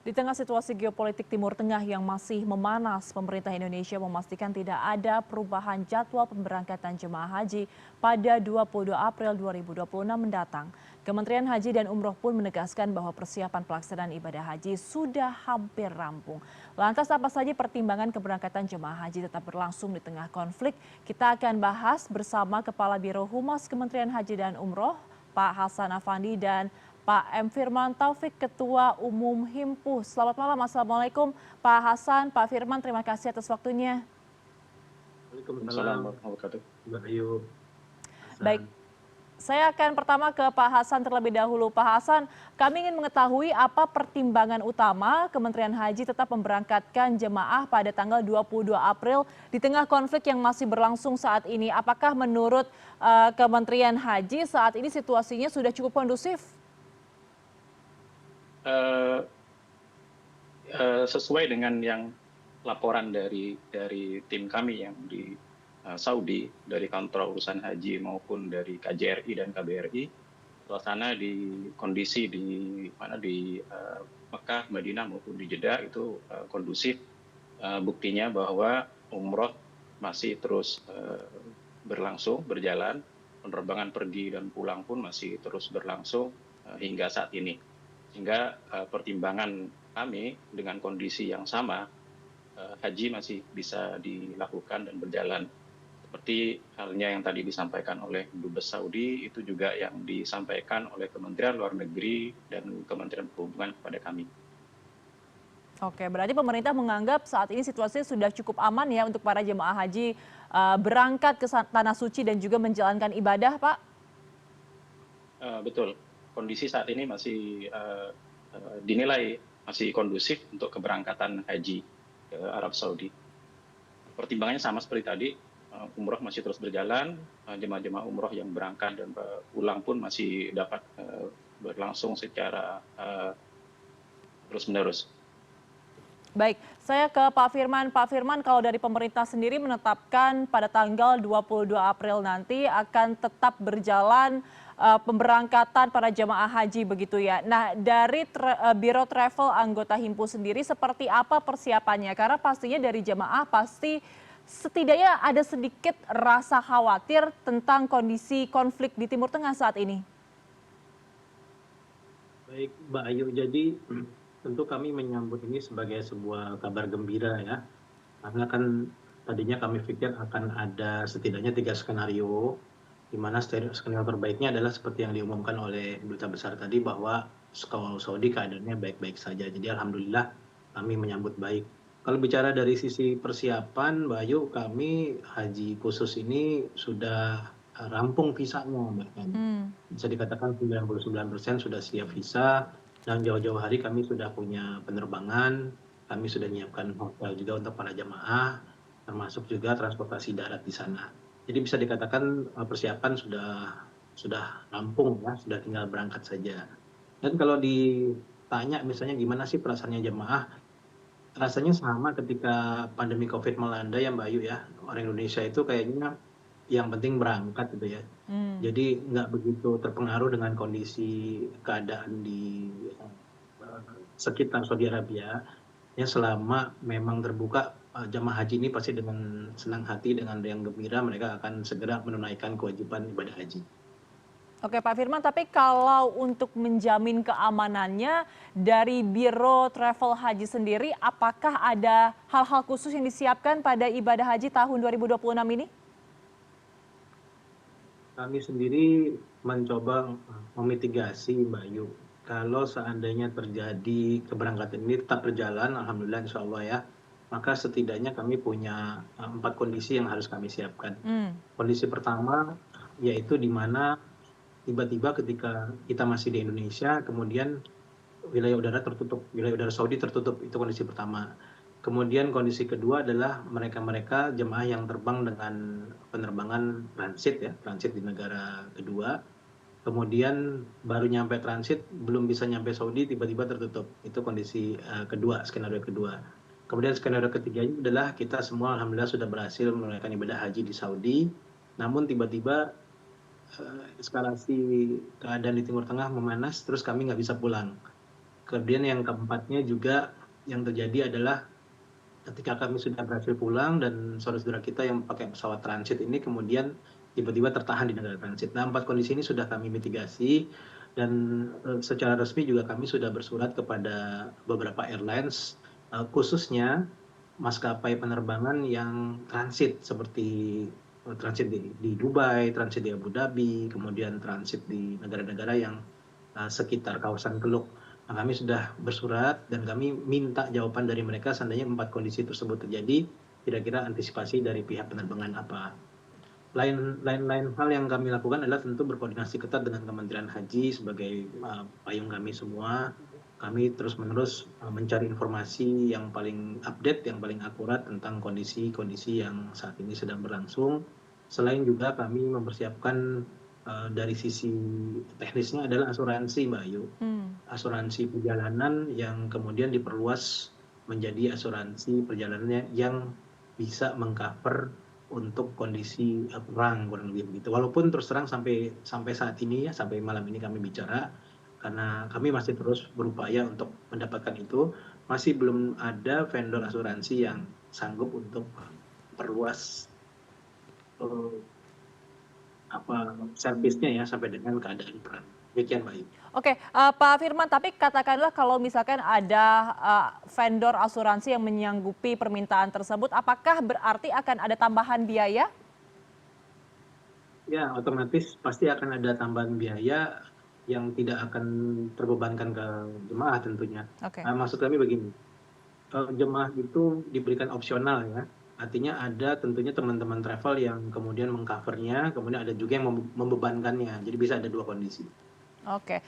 Di tengah situasi geopolitik Timur Tengah yang masih memanas, pemerintah Indonesia memastikan tidak ada perubahan jadwal pemberangkatan jemaah haji pada 22 April 2026 mendatang. Kementerian Haji dan Umroh pun menegaskan bahwa persiapan pelaksanaan ibadah haji sudah hampir rampung. Lantas apa saja pertimbangan keberangkatan jemaah haji tetap berlangsung di tengah konflik? Kita akan bahas bersama Kepala Biro Humas Kementerian Haji dan Umroh, Pak Hasan Afandi, dan Pak M. Firman Taufik, Ketua Umum Himpus. Selamat malam, Assalamualaikum Pak Hasan, Pak Firman, terima kasih atas waktunya. Waalaikumsalam warahmatullahi wabarakatuh. Mbak Ayu, Baik, Hasan. saya akan pertama ke Pak Hasan terlebih dahulu. Pak Hasan, kami ingin mengetahui apa pertimbangan utama Kementerian Haji tetap memberangkatkan jemaah pada tanggal 22 April di tengah konflik yang masih berlangsung saat ini. Apakah menurut Kementerian Haji saat ini situasinya sudah cukup kondusif? Eh, Sesuai dengan yang laporan dari tim kami yang di Saudi, dari kantor urusan haji maupun dari KJRI dan KBRI, suasana di kondisi di mana di Mekah, Madinah maupun di Jeddah itu kondusif. Buktinya bahwa umroh masih terus berlangsung, berjalan, penerbangan pergi dan pulang pun masih terus berlangsung hingga saat ini. Sehingga pertimbangan kami dengan kondisi yang sama, haji masih bisa dilakukan dan berjalan. Seperti halnya yang tadi disampaikan oleh Dubes Saudi, itu juga yang disampaikan oleh Kementerian Luar Negeri dan Kementerian Perhubungan kepada kami. Oke, berarti pemerintah menganggap saat ini situasi sudah cukup aman ya untuk para jemaah haji berangkat ke Tanah Suci dan juga menjalankan ibadah, Pak? Betul, kondisi saat ini masih dinilai masih kondusif untuk keberangkatan haji ke Arab Saudi. Pertimbangannya sama seperti tadi, umroh masih terus berjalan, jemaah-jemaah umroh yang berangkat dan pulang pun masih dapat berlangsung secara terus-menerus. Baik, saya ke Pak Firman. Pak Firman, kalau dari pemerintah sendiri menetapkan pada tanggal 22 April nanti akan tetap berjalan pemberangkatan para jemaah haji begitu ya. Nah, dari Biro Travel anggota Himpu sendiri seperti apa persiapannya? Karena pastinya dari jemaah pasti setidaknya ada sedikit rasa khawatir tentang kondisi konflik di Timur Tengah saat ini. Baik, Mbak Ayu. Jadi tentu kami menyambut ini sebagai sebuah kabar gembira ya. Karena kan tadinya kami pikir akan ada setidaknya 3 skenario, di mana skenario terbaiknya adalah seperti yang diumumkan oleh Duta Besar tadi bahwa kalau Saudi keadaannya baik-baik saja. Jadi alhamdulillah kami menyambut baik. Kalau bicara dari sisi persiapan, Mbak Ayu, kami haji khusus ini sudah rampung visanya bahkan. Bisa dikatakan 99% sudah siap visa, dan jauh-jauh hari kami sudah punya penerbangan, kami sudah menyiapkan hotel juga untuk para jamaah, termasuk juga transportasi darat di sana. Jadi bisa dikatakan persiapan sudah rampung ya, sudah tinggal berangkat saja. Dan kalau ditanya misalnya gimana sih perasaannya jemaah, rasanya sama ketika pandemi COVID melanda ya Mbak Ayu ya. Orang Indonesia itu kayaknya yang penting berangkat gitu ya. Jadi nggak begitu terpengaruh dengan kondisi keadaan di sekitar Saudi Arabia. Ya selama memang terbuka, jamaah haji ini pasti dengan senang hati, dengan yang gembira mereka akan segera menunaikan kewajiban ibadah haji. Oke Pak Firman, tapi kalau untuk menjamin keamanannya dari Biro Travel Haji sendiri, apakah ada hal-hal khusus yang disiapkan pada ibadah haji tahun 2026 ini? Kami sendiri mencoba memitigasi Mbak Yu. Kalau seandainya terjadi keberangkatan ini tetap berjalan, alhamdulillah insya Allah ya, maka setidaknya kami punya 4 kondisi yang harus kami siapkan. Kondisi pertama yaitu di mana tiba-tiba ketika kita masih di Indonesia, kemudian wilayah udara tertutup, wilayah udara Saudi tertutup, itu kondisi pertama. Kemudian kondisi kedua adalah mereka-mereka jemaah yang terbang dengan penerbangan transit ya, transit di negara kedua. Kemudian baru nyampe transit, belum bisa nyampe Saudi, tiba-tiba tertutup. Itu kondisi kedua, skenario kedua. Kemudian skenario ketiganya adalah kita semua alhamdulillah sudah berhasil menunaikan ibadah haji di Saudi, namun tiba-tiba eskalasi keadaan di Timur Tengah memanas, terus kami nggak bisa pulang. Kemudian yang keempatnya juga yang terjadi adalah ketika kami sudah berhasil pulang dan saudara-saudara kita yang pakai pesawat transit ini kemudian tiba-tiba tertahan di negara transit. Nah, 4 kondisi ini sudah kami mitigasi dan secara resmi juga kami sudah bersurat kepada beberapa airlines, khususnya maskapai penerbangan yang transit seperti transit di Dubai, transit di Abu Dhabi, kemudian transit di negara-negara yang sekitar kawasan Teluk. Nah, kami sudah bersurat dan kami minta jawaban dari mereka seandainya 4 kondisi tersebut terjadi, kira-kira antisipasi dari pihak penerbangan apa. Lain hal yang kami lakukan adalah tentu berkoordinasi ketat dengan Kementerian Haji sebagai payung kami semua. Kami terus-menerus mencari informasi yang paling update, yang paling akurat tentang kondisi-kondisi yang saat ini sedang berlangsung. Selain juga kami mempersiapkan dari sisi teknisnya adalah asuransi, Mbak Ayu. Asuransi perjalanan yang kemudian diperluas menjadi asuransi perjalanannya yang bisa mengcover untuk kondisi perang kurang lebih begitu. Walaupun terus terang sampai saat ini ya, sampai malam ini kami bicara, karena kami masih terus berupaya untuk mendapatkan itu, masih belum ada vendor asuransi yang sanggup untuk perluas servisnya ya sampai dengan keadaan perang. Demikian, Mbak Ayu. Oke, Pak Firman, tapi katakanlah kalau misalkan ada vendor asuransi yang menyanggupi permintaan tersebut, apakah berarti akan ada tambahan biaya? Ya, otomatis pasti akan ada tambahan biaya yang tidak akan terbebankan ke jemaah tentunya. Oke. Maksud kami begini, jemaah itu diberikan opsional ya. Artinya ada tentunya teman-teman travel yang kemudian mengcovernya, kemudian ada juga yang membebankannya. Jadi bisa ada 2 kondisi. Oke,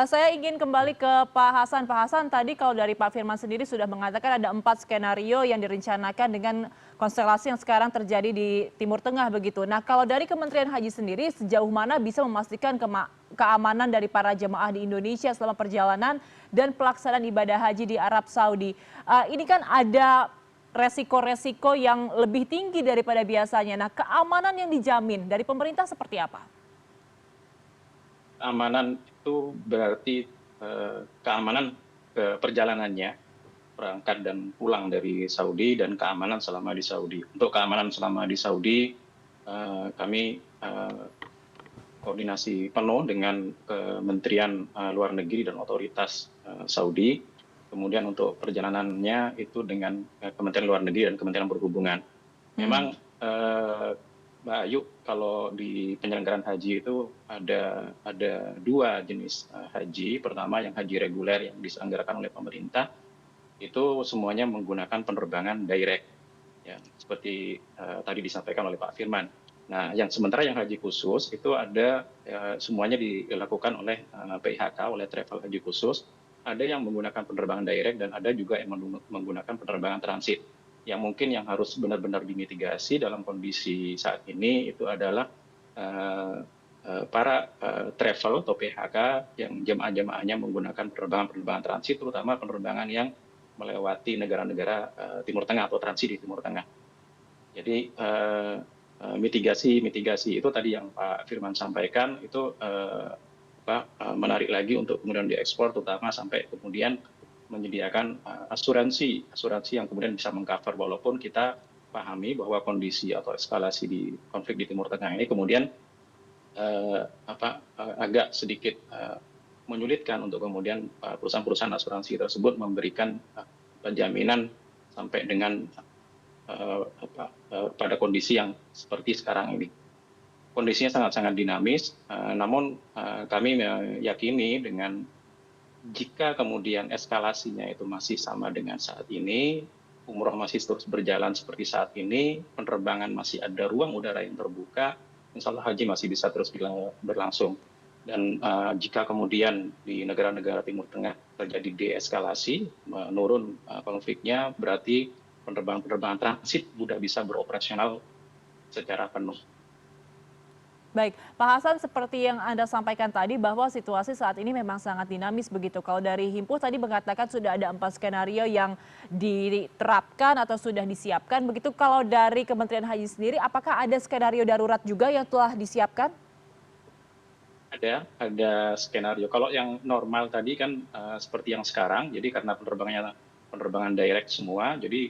saya ingin kembali ke Pak Hasan. Pak Hasan, tadi kalau dari Pak Firman sendiri sudah mengatakan ada 4 skenario yang direncanakan dengan konstelasi yang sekarang terjadi di Timur Tengah begitu. Nah, kalau dari Kementerian Haji sendiri sejauh mana bisa memastikan keamanan dari para jemaah di Indonesia selama perjalanan dan pelaksanaan ibadah haji di Arab Saudi? Ini kan ada resiko-resiko yang lebih tinggi daripada biasanya. Nah, keamanan yang dijamin dari pemerintah seperti apa? Keamanan itu berarti keamanan perjalanannya, berangkat dan pulang dari Saudi, dan keamanan selama di Saudi. Untuk keamanan selama di Saudi, kami koordinasi penuh dengan Kementerian Luar Negeri dan otoritas Saudi. Kemudian untuk perjalanannya itu dengan Kementerian Luar Negeri dan Kementerian Perhubungan. Memang Mbak Ayu, kalau di penyelenggaraan haji itu ada 2 jenis haji. Pertama yang haji reguler yang diselenggarakan oleh pemerintah, itu semuanya menggunakan penerbangan direct, ya, seperti tadi disampaikan oleh Pak Firman. Nah, sementara yang haji khusus itu ada semuanya dilakukan oleh PIHK, oleh travel haji khusus. Ada yang menggunakan penerbangan direct dan ada juga yang menggunakan penerbangan transit. Yang mungkin yang harus benar-benar dimitigasi dalam kondisi saat ini itu adalah para travel atau PHK yang jemaah-jemaahnya menggunakan penerbangan transit, terutama penerbangan yang melewati negara-negara Timur Tengah atau transit di Timur Tengah. Jadi mitigasi itu tadi yang Pak Firman sampaikan itu menarik lagi untuk kemudian diekspor, terutama sampai kemudian menyediakan asuransi yang kemudian bisa mengcover, walaupun kita pahami bahwa kondisi atau eskalasi di konflik di Timur Tengah ini kemudian agak sedikit menyulitkan untuk kemudian perusahaan-perusahaan asuransi tersebut memberikan penjaminan sampai dengan pada kondisi yang seperti sekarang ini. Kondisinya sangat-sangat dinamis, namun kami meyakini dengan jika kemudian eskalasinya itu masih sama dengan saat ini, umroh masih terus berjalan seperti saat ini, penerbangan masih ada ruang udara yang terbuka, insya Allah haji masih bisa terus berlangsung. Dan jika kemudian di negara-negara Timur Tengah terjadi deeskalasi, menurun konfliknya, berarti penerbangan transit sudah bisa beroperasional secara penuh. Baik, Pak Hasan, seperti yang Anda sampaikan tadi bahwa situasi saat ini memang sangat dinamis begitu. Kalau dari Himpuh tadi mengatakan sudah ada 4 skenario yang diterapkan atau sudah disiapkan. Begitu kalau dari Kementerian Haji sendiri, apakah ada skenario darurat juga yang telah disiapkan? Ada skenario. Kalau yang normal tadi kan seperti yang sekarang, jadi karena penerbangan direct semua, jadi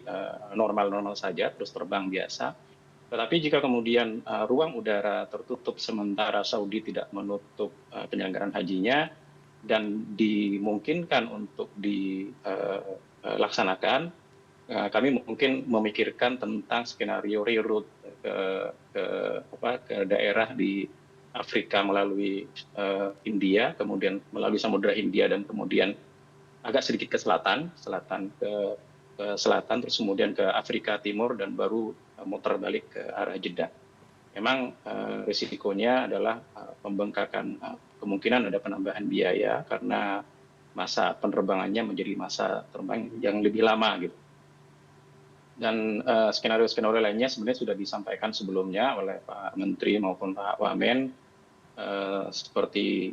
normal-normal saja, terus terbang biasa. Tetapi jika kemudian ruang udara tertutup sementara Saudi tidak menutup penyelenggaraan hajinya dan dimungkinkan untuk dilaksanakan, kami mungkin memikirkan tentang skenario reroute ke daerah di Afrika melalui India, kemudian melalui Samudra Hindia dan kemudian agak sedikit ke selatan ke selatan, terus kemudian ke Afrika Timur dan baru muter balik ke arah Jeddah. Memang risikonya adalah pembengkakan, kemungkinan ada penambahan biaya karena masa penerbangannya menjadi masa terbang yang lebih lama gitu. Dan skenario-skenario lainnya sebenarnya sudah disampaikan sebelumnya oleh Pak Menteri maupun Pak Wamen, seperti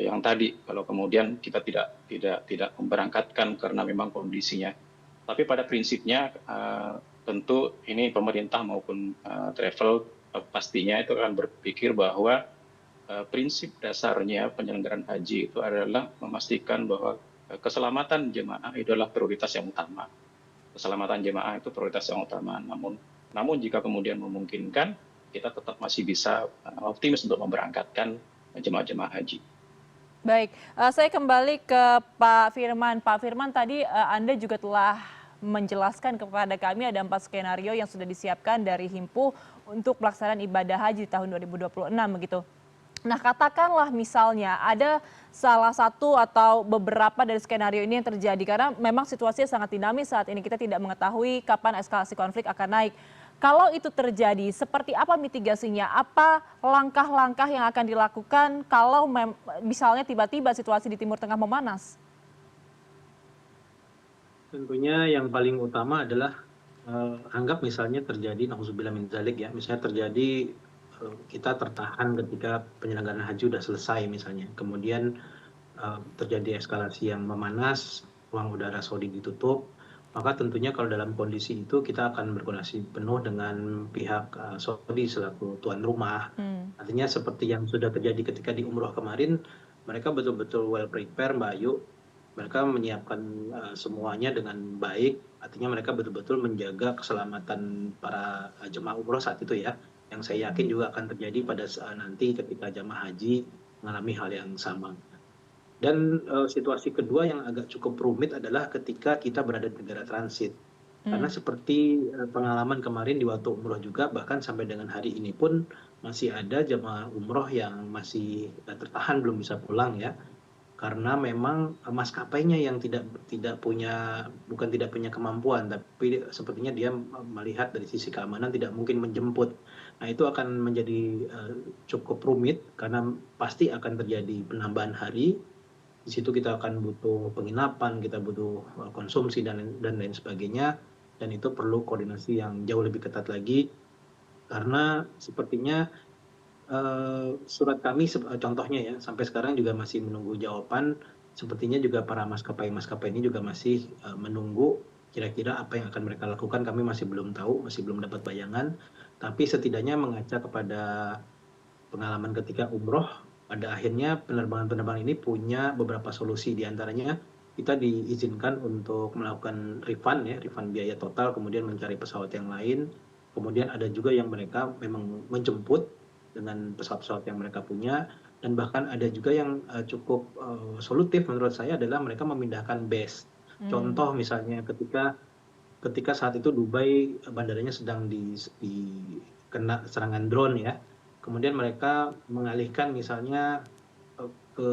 yang tadi, kalau kemudian kita tidak memberangkatkan karena memang kondisinya. Tapi pada prinsipnya tentu ini pemerintah maupun travel pastinya itu akan berpikir bahwa prinsip dasarnya penyelenggaraan haji itu adalah memastikan bahwa keselamatan jemaah itu adalah prioritas yang utama. Keselamatan jemaah itu prioritas yang utama. Namun jika kemudian memungkinkan, kita tetap masih bisa optimis untuk memberangkatkan jemaah-jemaah haji. Baik, saya kembali ke Pak Firman. Pak Firman, tadi Anda juga telah menjelaskan kepada kami ada 4 skenario yang sudah disiapkan dari Himpuh untuk pelaksanaan ibadah haji tahun 2026 begitu. Nah, katakanlah misalnya ada salah satu atau beberapa dari skenario ini yang terjadi karena memang situasinya sangat dinamis saat ini, kita tidak mengetahui kapan eskalasi konflik akan naik. Kalau itu terjadi, seperti apa mitigasinya? Apa langkah-langkah yang akan dilakukan kalau misalnya tiba-tiba situasi di Timur Tengah memanas? Tentunya yang paling utama adalah anggap misalnya terjadi, nauzubillah min dzalik ya, misalnya terjadi kita tertahan ketika penyelenggaraan haji sudah selesai misalnya, kemudian terjadi eskalasi yang memanas, ruang udara Saudi ditutup, maka tentunya kalau dalam kondisi itu kita akan berkoordinasi penuh dengan pihak Saudi selaku tuan rumah. Artinya seperti yang sudah terjadi ketika di umroh kemarin, mereka betul-betul well prepare, Mbak Ayu. Mereka menyiapkan semuanya dengan baik, artinya mereka betul-betul menjaga keselamatan para jemaah umroh saat itu ya, yang saya yakin juga akan terjadi pada saat nanti ketika jemaah haji mengalami hal yang sama. Dan situasi kedua yang agak cukup rumit adalah ketika kita berada di negara transit. Karena seperti pengalaman kemarin di waktu umroh juga, bahkan sampai dengan hari ini pun masih ada jemaah umroh yang masih tertahan belum bisa pulang ya. Karena memang maskapainya yang bukan tidak punya kemampuan, tapi sepertinya dia melihat dari sisi keamanan tidak mungkin menjemput. Nah, itu akan menjadi cukup rumit karena pasti akan terjadi penambahan hari. Di situ kita akan butuh penginapan, kita butuh konsumsi dan lain sebagainya, dan itu perlu koordinasi yang jauh lebih ketat lagi karena sepertinya surat kami contohnya ya sampai sekarang juga masih menunggu jawaban. Sepertinya juga para maskapai ini juga masih menunggu kira-kira apa yang akan mereka lakukan. Kami masih belum tahu, masih belum dapat bayangan, tapi setidaknya mengaca kepada pengalaman ketika umroh, pada akhirnya penerbangan-penerbangan ini punya beberapa solusi. Di antaranya kita diizinkan untuk melakukan refund biaya total, kemudian mencari pesawat yang lain. Kemudian ada juga yang mereka memang menjemput dengan pesawat-pesawat yang mereka punya, dan bahkan ada juga yang cukup solutif menurut saya adalah mereka memindahkan base. Contoh misalnya ketika saat itu Dubai bandaranya sedang dikena serangan drone ya, kemudian mereka mengalihkan misalnya ke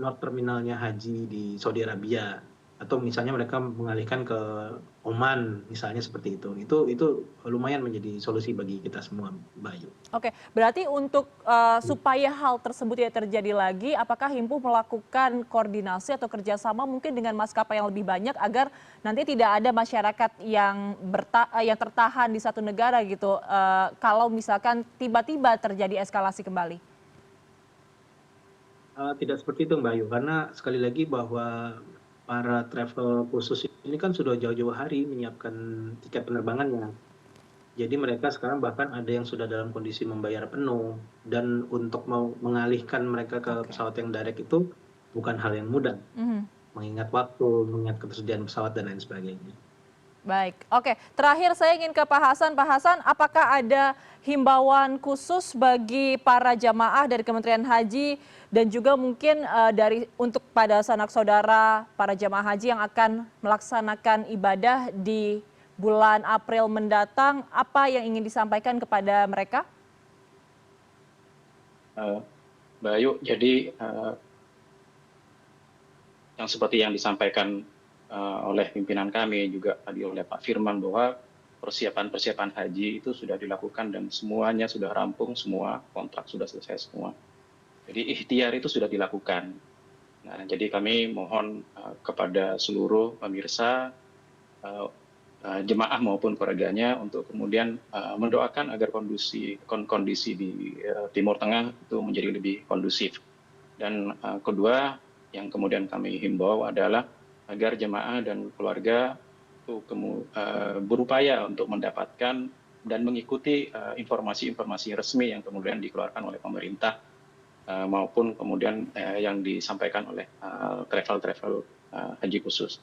North Terminalnya haji di Saudi Arabia, atau misalnya mereka mengalihkan ke Oman misalnya seperti itu. Itu lumayan menjadi solusi bagi kita semua, Mbak Ayu. Oke, berarti untuk supaya hal tersebut tidak terjadi lagi, apakah Himpuh melakukan koordinasi atau kerjasama mungkin dengan maskapai yang lebih banyak agar nanti tidak ada masyarakat yang tertahan di satu negara gitu, kalau misalkan tiba-tiba terjadi eskalasi kembali? Tidak seperti itu, Mbak Ayu, karena sekali lagi bahwa para travel khusus ini kan sudah jauh-jauh hari menyiapkan tiket penerbangannya. Jadi mereka sekarang bahkan ada yang sudah dalam kondisi membayar penuh, dan untuk mau mengalihkan mereka ke Oke. pesawat yang direct itu bukan hal yang mudah, Mhm. mengingat waktu, mengingat ketersediaan pesawat dan lain sebagainya. Baik, oke. Terakhir saya ingin ke Pak Hasan. Pak Hasan, apakah ada himbauan khusus bagi para jamaah dari Kementerian Haji dan juga mungkin untuk pada sanak saudara para jamaah haji yang akan melaksanakan ibadah di bulan April mendatang, apa yang ingin disampaikan kepada mereka? Mbak Ayu, jadi yang seperti yang disampaikan oleh pimpinan kami juga tadi oleh Pak Firman, bahwa persiapan haji itu sudah dilakukan dan semuanya sudah rampung, semua kontrak sudah selesai semua. Jadi ikhtiar itu sudah dilakukan. Nah, jadi kami mohon kepada seluruh pemirsa, jemaah maupun keluarganya untuk kemudian mendoakan agar kondisi di Timur Tengah itu menjadi lebih kondusif. Dan kedua, yang kemudian kami himbau adalah agar jemaah dan keluarga itu berupaya untuk mendapatkan dan mengikuti informasi-informasi resmi yang kemudian dikeluarkan oleh pemerintah maupun kemudian yang disampaikan oleh travel haji khusus.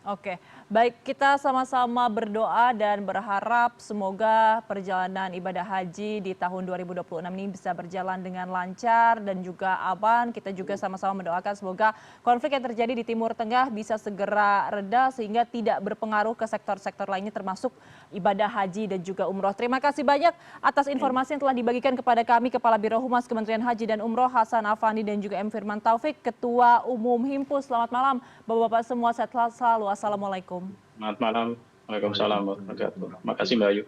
Oke, baik, kita sama-sama berdoa dan berharap semoga perjalanan ibadah haji di tahun 2026 ini bisa berjalan dengan lancar dan juga aman. Kita juga sama-sama mendoakan semoga konflik yang terjadi di Timur Tengah bisa segera reda sehingga tidak berpengaruh ke sektor-sektor lainnya termasuk ibadah haji dan juga umroh. Terima kasih banyak atas informasi yang telah dibagikan kepada kami, Kepala Biro Humas Kementerian Haji dan Umroh Hasan Afandi dan juga M. Firman Taufik, Ketua Umum Himpus. Selamat malam, Bapak-Bapak semua, sehat selalu. Assalamualaikum. Selamat malam. Waalaikumsalam warahmatullahi wabarakatuh. Terima kasih Mbak Ayu.